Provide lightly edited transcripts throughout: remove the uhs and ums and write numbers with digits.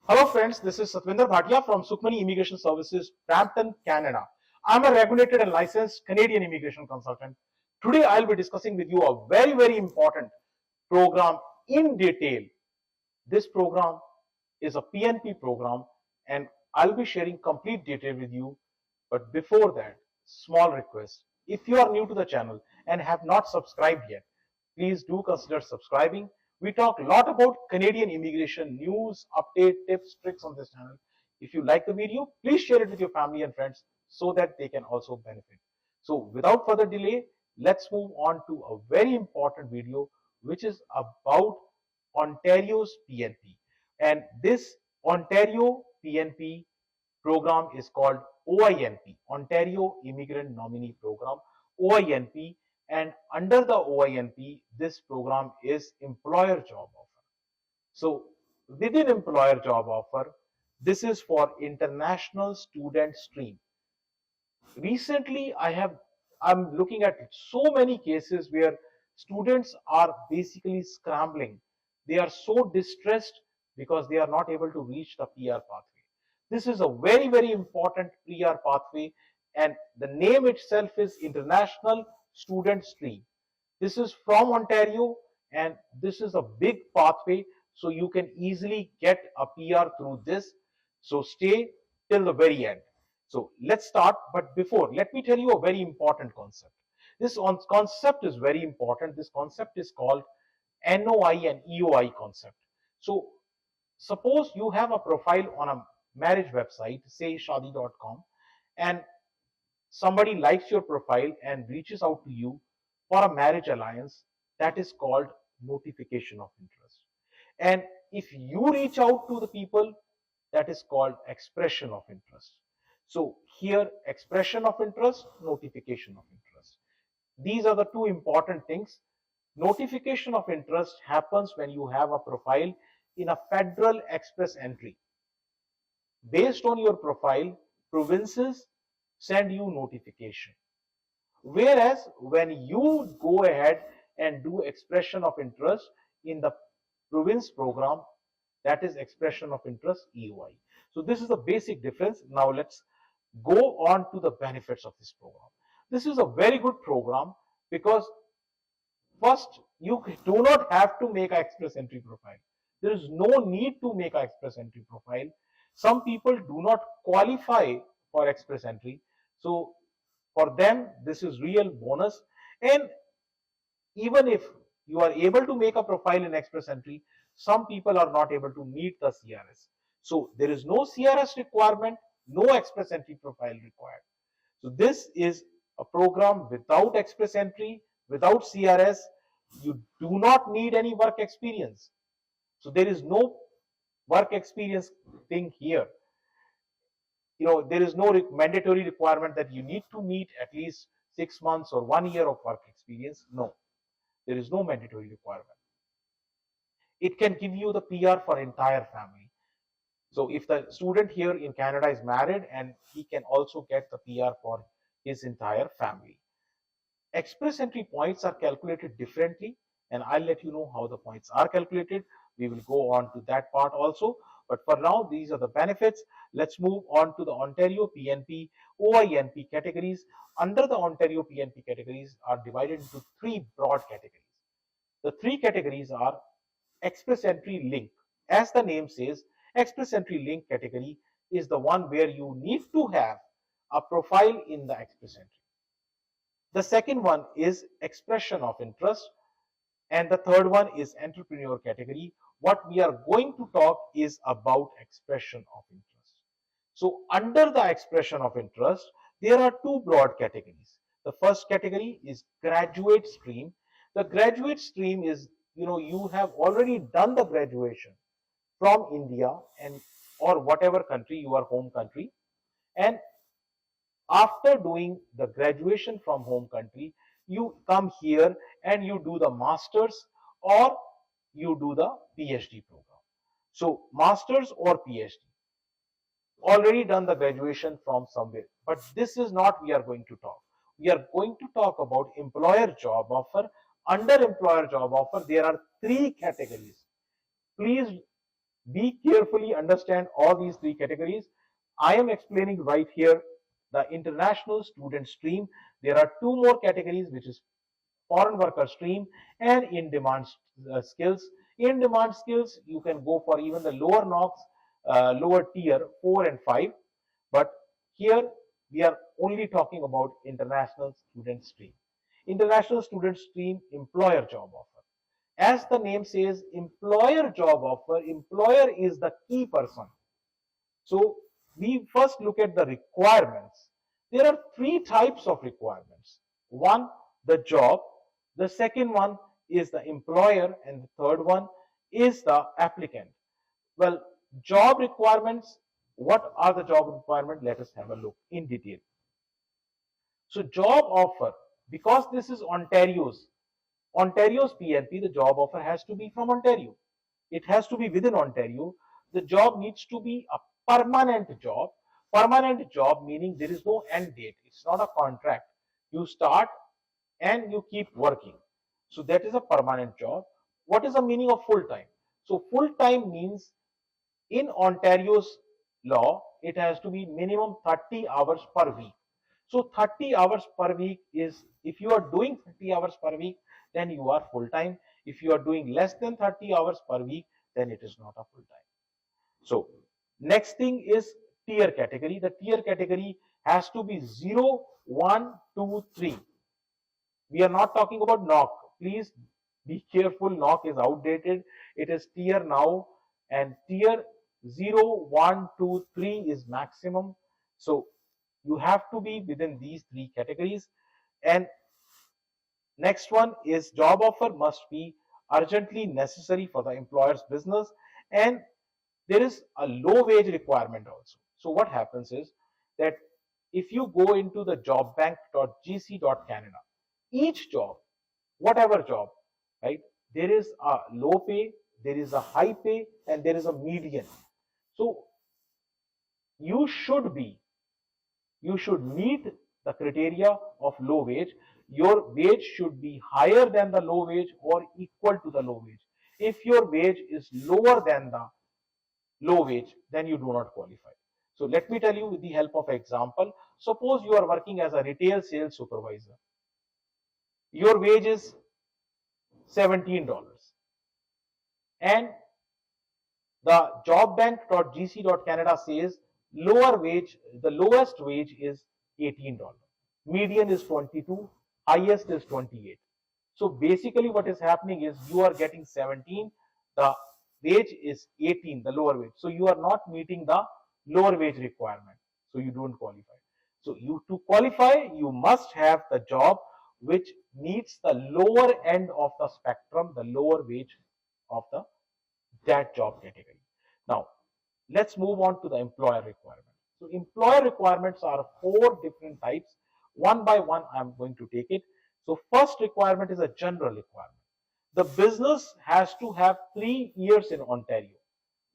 Hello friends, this is Satvinder Bhatia from Sukhmani Immigration Services, Brampton, Canada. I'm a regulated and licensed Canadian immigration consultant. Today I'll be discussing with you a very important program in detail. This program is a PNP program and I'll be sharing complete detail with you. But before that, small request. If you are new to the channel and have not subscribed yet, please do consider subscribing. We talk a lot about Canadian immigration news, update, tips, tricks on this channel. If you like the video, please share it with your family and friends so that they can also benefit. So without further delay, let's move on to a very important video which is about Ontario's PNP. And this Ontario PNP program is called OINP, Ontario Immigrant Nominee Program, OINP. And under the OINP, this program is Employer Job Offer. So within Employer Job Offer, this is for international student stream. Recently, I'm looking at so many cases where students are basically scrambling. They are so distressed because they are not able to reach the PR pathway. This is a very important PR pathway, and the name itself is International Student Stream. This is from Ontario, and this is a big pathway, so you can easily get a PR through this. So stay till the very end. So let's start. But before, let me tell you a very important concept. This concept is very important. This concept is called NOI and EOI concept. So suppose you have a profile on a marriage website, say shadi.com, and somebody likes your profile and reaches out to you for a marriage alliance. That is called notification of interest. And if you reach out to the people, that is called expression of interest. So here, expression of interest, notification of interest. These are the two important things. Notification of interest happens when you have a profile in a federal express entry. Based on your profile, provinces send you notification. Whereas when you go ahead and do expression of interest in the province program, that is expression of interest EOI. So this is the basic difference. Now let's go on to the benefits of this program. This is a very good program because first, you do not have to make an express entry profile. There is no need to make an express entry profile. Some people do not qualify for express entry. So for them, this is real bonus. And even if you are able to make a profile in express entry, some people are not able to meet the CRS. So there is no CRS requirement, no express entry profile required. So this is a program without express entry, without CRS. You do not need any work experience. So there is no work experience thing here. There is no mandatory requirement that you need to meet at least 6 months or 1 year of work experience. No, there is no mandatory requirement. It can give you the PR for entire family. So if the student here in Canada is married, and he can also get the PR for his entire family. Express entry points are calculated differently, and I'll let you know how the points are calculated. We will go on to that part also. But for now, these are the benefits. Let's move on to the Ontario PNP OINP categories. Under the Ontario PNP categories are divided into three broad categories. The three categories are Express Entry Link. As the name says, Express Entry Link category is the one where you need to have a profile in the Express Entry. The second one is Expression of Interest, and the third one is Entrepreneur category. What we are going to talk is about Expression of Interest. So under the Expression of Interest, there are two broad categories. The first category is Graduate Stream. The graduate stream is, you have already done the graduation from India and or whatever country, your home country, and after doing the graduation from home country, you come here and you do the masters or you do the PhD program. So masters or PhD, already done the graduation from somewhere. But this is not we are going to talk. We are going to talk about employer job offer. Under employer job offer, there are three categories. Please Be carefully understand all these three categories. I am explaining right here the international student stream. There are two more categories, which is foreign worker stream and in-demand skills. In-demand skills, you can go for even the lower NOCs, lower tier 4 and 5. But here we are only talking about international student stream. International student stream employer job offer. As the name says, employer job offer, employer is the key person. So we first look at the requirements. There are three types of requirements. One, the job. The second one is the employer, and the third one is the applicant. Well, job requirements. What are the job requirements? Let us have a look in detail. So job offer, because this is Ontario's PNP, the job offer has to be from Ontario. It has to be within Ontario. The job needs to be a permanent job. Permanent job meaning there is no end date. It's not a contract. You start and you keep working. So that is a permanent job. What is the meaning of full time? So full time means in Ontario's law, it has to be minimum 30 hours per week. So 30 hours per week is, if you are doing 30 hours per week, then you are full time. If you are doing less than 30 hours per week, then it is not a full time. So next thing is tier category. The tier category has to be 0, 1, 2, 3. We are not talking about NOC. Please be careful. NOC is outdated. It is tier now, and tier 0, 1, 2, 3 is maximum. So you have to be within these three categories. And next one is job offer must be urgently necessary for the employer's business, and there is a low wage requirement also. So what happens is that if you go into the jobbank.gc.canada, each job, whatever job, right, there is a low pay, there is a high pay, and there is a median. So you should meet the criteria of low wage. Your wage should be higher than the low wage or equal to the low wage. If your wage is lower than the low wage, then you do not qualify. So let me tell you with the help of example. Suppose you are working as a retail sales supervisor. Your wage is $17, and the jobbank.gc.canada says lower wage, the lowest wage is $18. Median is 22, highest is 28. So basically what is happening is you are getting 17, the wage is 18, the lower wage. So you are not meeting the lower wage requirement. So you don't qualify. So you to qualify, you must have the job which meets the lower end of the spectrum, the lower wage of that job category. Now, let's move on to the employer requirement. So employer requirements are 4 different types. One by one, I'm going to take it. So first requirement is a general requirement. The business has to have 3 years in Ontario.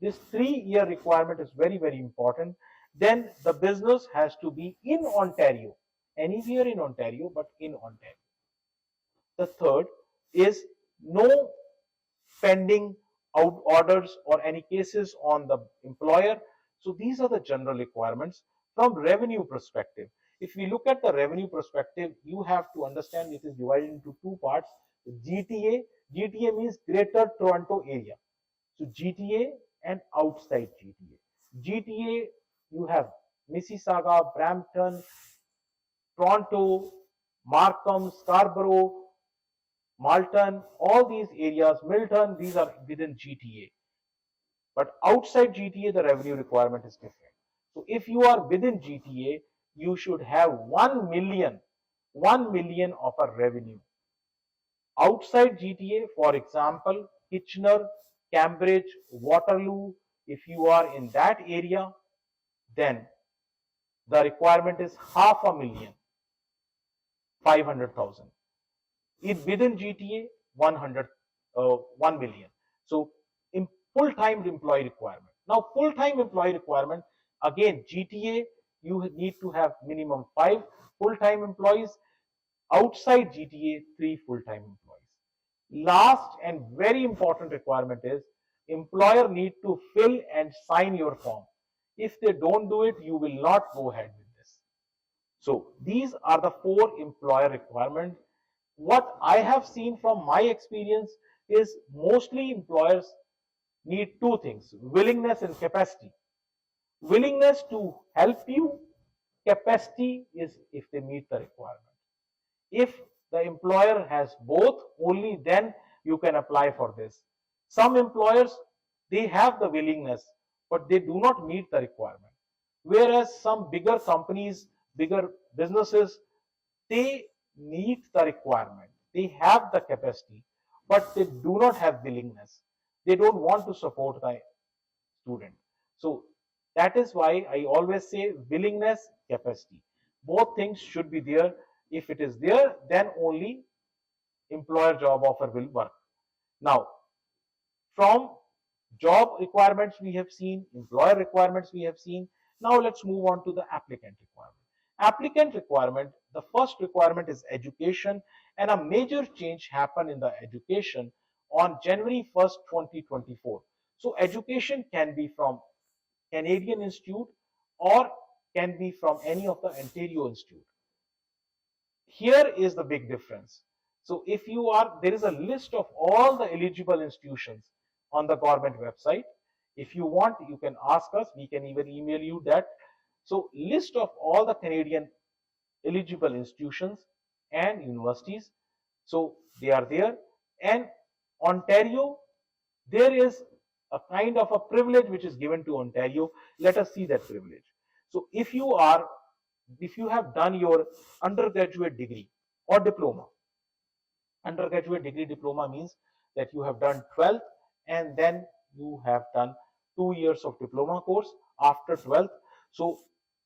This 3-year requirement is very, very important. Then the business has to be in Ontario, anywhere in Ontario, but in Ontario. The third is no pending out orders or any cases on the employer. So these are the general requirements. From revenue perspective, if we look at the revenue perspective, you have to understand it is divided into 2 parts. GTA means Greater Toronto Area. So GTA and outside GTA, you have Mississauga, Brampton, Toronto, Markham, Scarborough, Malton, all these areas, Milton, these are within GTA. But outside GTA, the revenue requirement is different. So if you are within GTA, you should have 1 million of a revenue. Outside GTA, for example, Kitchener, Cambridge, Waterloo, if you are in that area, then the requirement is 500,000, 500,000. Within GTA, 1 million. So in full-time employee requirement. Now full-time employee requirement, again GTA, you need to have minimum 5 full-time employees. Outside GTA, 3 full-time employees. Last and very important requirement is employer need to fill and sign your form. If they don't do it, you will not go ahead with this. So these are the 4 employer requirements. What I have seen from my experience is mostly employers need 2 things: willingness and capacity. Willingness to help you, capacity is if they meet the requirement. If the employer has both, only then you can apply for this. Some employers, they have the willingness, but they do not meet the requirement. Whereas some bigger companies, bigger businesses, they meet the requirement. They have the capacity, but they do not have willingness. They don't want to support the student. So that is why I always say willingness, capacity. Both things should be there. If it is there, then only employer job offer will work. Now, from job requirements we have seen, employer requirements we have seen. Now let's move on to the applicant requirement. Applicant requirement, the first requirement is education, and a major change happened in the education on January 1st, 2024. So education can be from Canadian Institute or can be from any of the Ontario Institute. Here is the big difference. So if you are, there is a list of all the eligible institutions on the government website. If you want, you can ask us, we can even email you that. So list of all the Canadian eligible institutions and universities. So they are there. And Ontario, there is a kind of a privilege which is given to Ontario. Let us see that privilege. So if you have done your undergraduate degree or diploma, undergraduate degree diploma means that you have done 12th and then you have done 2 years of diploma course after 12th. So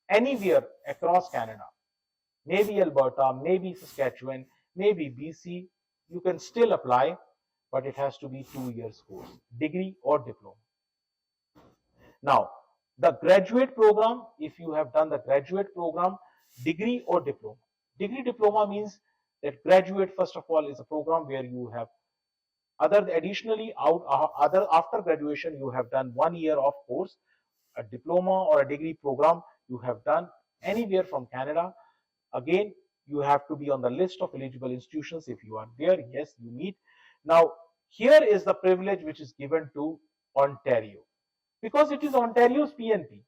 anywhere across Canada, maybe Alberta, maybe Saskatchewan, maybe BC, you can still apply, but it has to be 2 years course, degree or diploma. Now, the graduate program, if you have done the graduate program, degree or diploma. Degree diploma means that graduate, first of all, is a program where you have additionally other after graduation you have done 1 year of course. A diploma or a degree program you have done anywhere from Canada. Again, you have to be on the list of eligible institutions. If you are there, yes, you meet. Now, here is the privilege which is given to Ontario, because it is Ontario's PNP.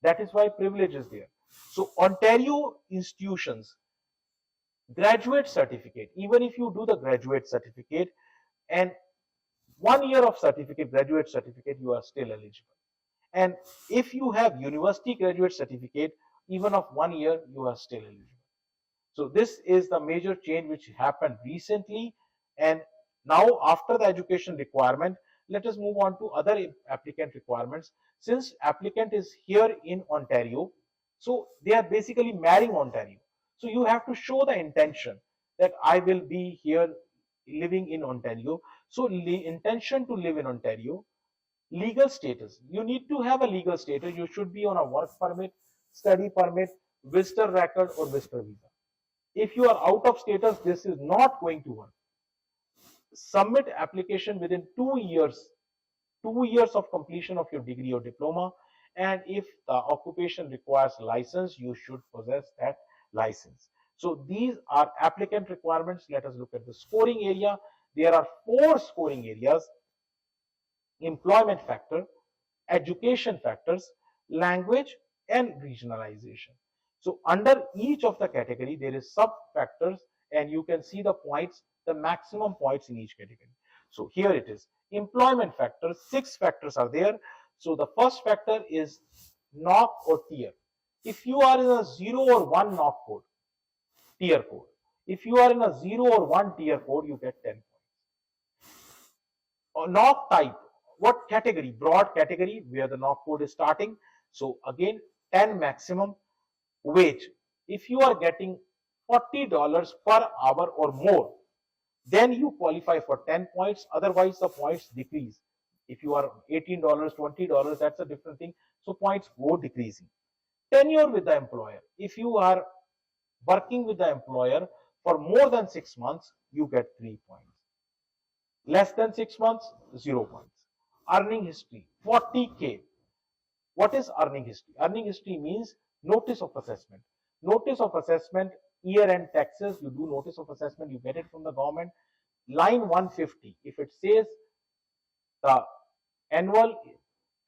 That is why privilege is there. So Ontario institutions, graduate certificate, even if you do the graduate certificate and 1 year of certificate, graduate certificate, you are still eligible. And if you have university graduate certificate, even of 1 year, you are still eligible. So this is the major change which happened recently. And now after the education requirement, let us move on to other applicant requirements. Since applicant is here in Ontario, so they are basically marrying Ontario. So you have to show the intention that I will be here living in Ontario. So the intention to live in Ontario, legal status. You need to have a legal status. You should be on a work permit, study permit, visitor record or visitor visa. If you are out of status, this is not going to work. Submit application within 2 years, 2 years of completion of your degree or diploma. And if the occupation requires license, you should possess that license. So these are applicant requirements. Let us look at the scoring area. There are 4 scoring areas: employment factor, education factors, language, and regionalization. So under each of the category, there is sub factors, and you can see the points, the maximum points in each category. So here it is. Employment factors, 6 factors are there. So the first factor is knock or tier. If you are in a 0 or 1 knock code, tier code. If you are in a 0 or 1 tier code, you get 10 points. Or knock type, what category? Broad category where the knock code is starting. So again, 10 maximum. Wage, if you are getting $40 per hour or more, then you qualify for 10 points. Otherwise, the points decrease. If you are $18, $20, that's a different thing. So points go decreasing. Tenure with the employer. If you are working with the employer for more than 6 months, you get 3 points. Less than 6 months, 0 points. Earning history 40K. What is earning history? Earning history means notice of assessment. Notice of assessment, year-end taxes, you do notice of assessment, you get it from the government. Line 150, if it says the annual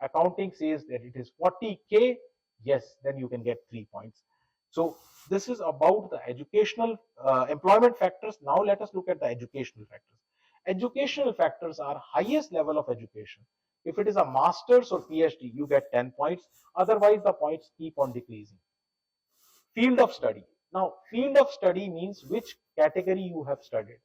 accounting says that it is 40K, yes, then you can get 3 points. So this is about the educational employment factors. Now let us look at the educational factors. Educational factors are highest level of education. If it is a master's or PhD, you get 10 points. Otherwise, the points keep on decreasing. Field of study. Now, field of study means which category you have studied.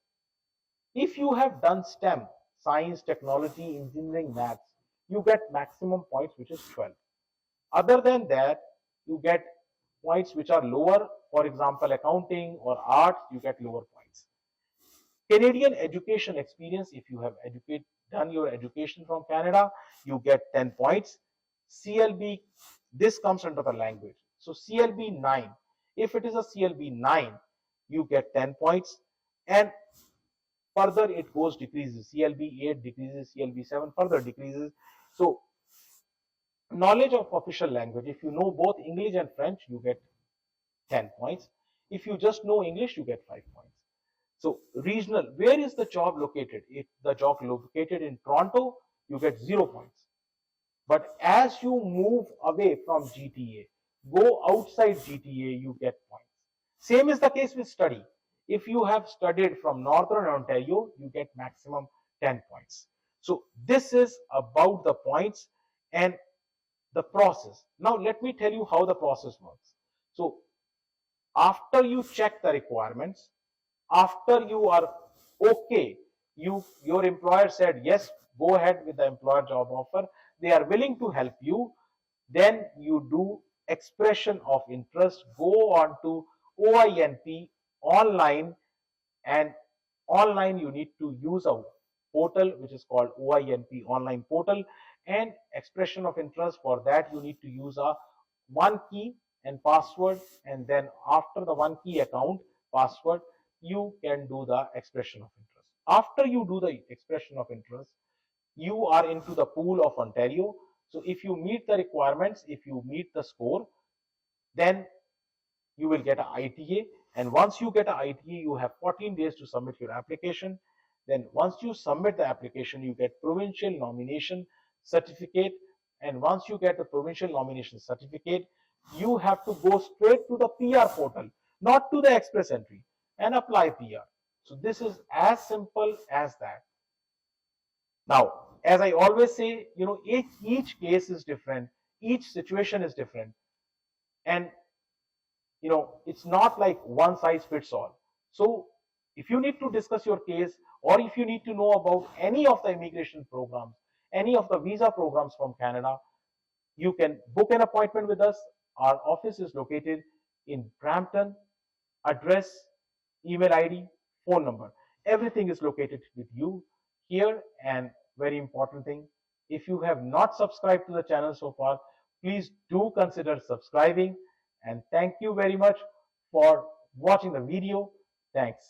If you have done STEM, science, technology, engineering, maths, you get maximum points, which is 12. Other than that, you get points which are lower. For example, accounting or arts, you get lower points. Canadian education experience, if you have done your education from Canada, you get 10 points. CLB, this comes under the language. So CLB 9, if it is a CLB 9, you get 10 points. And further it goes decreases. CLB 8 decreases, CLB 7 further decreases. So knowledge of official language, if you know both English and French, you get 10 points. If you just know English, you get 5 points. So regional, where is the job located? If the job located in Toronto, you get 0 points. But as you move away from GTA, go outside GTA, you get points. Same is the case with study. If you have studied from Northern Ontario, you get maximum 10 points. So this is about the points and the process. Now let me tell you how the process works. So after you check the requirements, after you are okay, your employer said yes, go ahead with the employer job offer, they are willing to help you, then you do expression of interest, go on to OINP online, and online you need to use a portal which is called OINP online portal, and expression of interest, for that you need to use a one key and password, and then after the one key account password you can do the expression of interest. After you do the expression of interest, you are into the pool of Ontario. So if you meet the requirements, if you meet the score, then you will get an ITA, and once you get an ITA, you have 14 days to submit your application. Then once you submit the application, you get provincial nomination certificate, and once you get the provincial nomination certificate, you have to go straight to the PR portal, not to the express entry, and apply PR. So this is as simple as that. Now, as I always say, each case is different, each situation is different, and it's not like one size fits all. So if you need to discuss your case, or if you need to know about any of the immigration programs, any of the visa programs from Canada, you can book an appointment with us. Our office is located in Brampton. Address, email ID, phone number, everything is located with you here. And very important thing, if you have not subscribed to the channel so far, please do consider subscribing. And thank you very much for watching the video. Thanks.